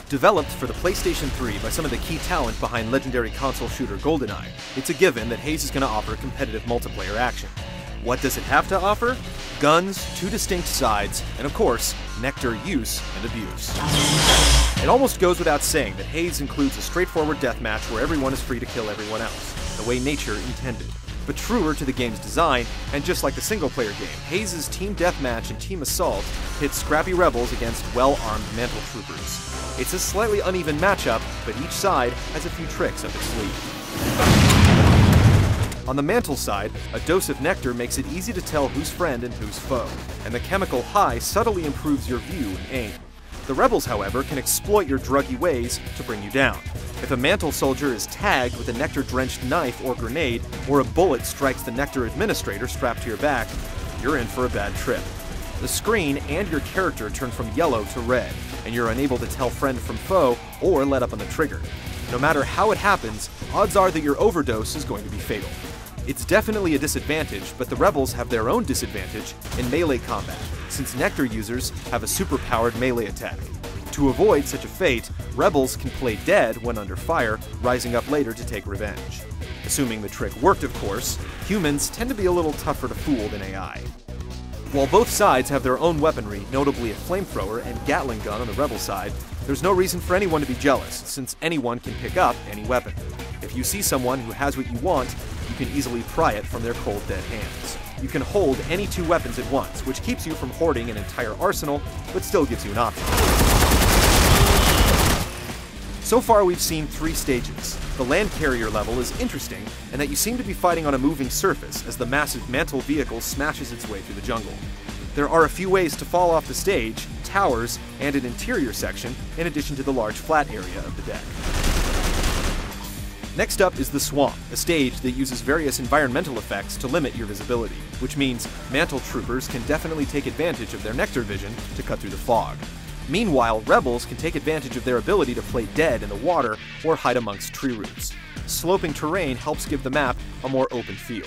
Developed for the PlayStation 3 by some of the key talent behind legendary console shooter GoldenEye, it's a given that Haze is going to offer competitive multiplayer action. What does it have to offer? Guns, 2 distinct sides, and of course, nectar use and abuse. It almost goes without saying that Haze includes a straightforward deathmatch where everyone is free to kill everyone else, the way nature intended. But truer to the game's design, and just like the single-player game, Haze's Team Deathmatch and Team Assault pit scrappy rebels against well-armed mantle troopers. It's a slightly uneven matchup, but each side has a few tricks up its sleeve. On the mantle side, a dose of nectar makes it easy to tell who's friend and who's foe, and the chemical high subtly improves your view and aim. The rebels, however, can exploit your druggy ways to bring you down. If a mantle soldier is tagged with a nectar-drenched knife or grenade, or a bullet strikes the nectar administrator strapped to your back, you're in for a bad trip. The screen and your character turn from yellow to red, and you're unable to tell friend from foe or let up on the trigger. No matter how it happens, odds are that your overdose is going to be fatal. It's definitely a disadvantage, but the rebels have their own disadvantage in melee combat, since nectar users have a superpowered melee attack. To avoid such a fate, rebels can play dead when under fire, rising up later to take revenge. Assuming the trick worked, of course, humans tend to be a little tougher to fool than AI. While both sides have their own weaponry, notably a flamethrower and Gatling gun on the rebel side, there's no reason for anyone to be jealous, since anyone can pick up any weapon. If you see someone who has what you want, you can easily pry it from their cold, dead hands. You can hold any 2 weapons at once, which keeps you from hoarding an entire arsenal, but still gives you an option. So far we've seen 3 stages. The land carrier level is interesting, in that you seem to be fighting on a moving surface as the massive mantle vehicle smashes its way through the jungle. There are a few ways to fall off the stage, towers, and an interior section, in addition to the large flat area of the deck. Next up is the Swamp, a stage that uses various environmental effects to limit your visibility, which means mantle troopers can definitely take advantage of their nectar vision to cut through the fog. Meanwhile, rebels can take advantage of their ability to play dead in the water or hide amongst tree roots. Sloping terrain helps give the map a more open feel.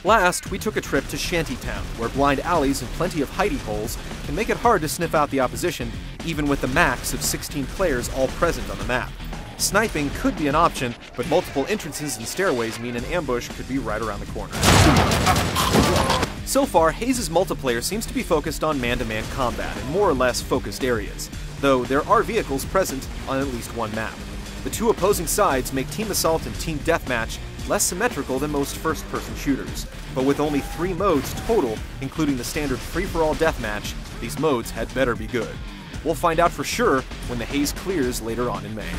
Last, we took a trip to Shantytown, where blind alleys and plenty of hidey holes can make it hard to sniff out the opposition, even with the max of 16 players all present on the map. Sniping could be an option, but multiple entrances and stairways mean an ambush could be right around the corner. So far, Haze's multiplayer seems to be focused on man-to-man combat in more or less focused areas, though there are vehicles present on at least one map. The 2 opposing sides make Team Assault and Team Deathmatch less symmetrical than most first-person shooters, but with only 3 modes total, including the standard free-for-all deathmatch, these modes had better be good. We'll find out for sure when the Haze clears later on in May.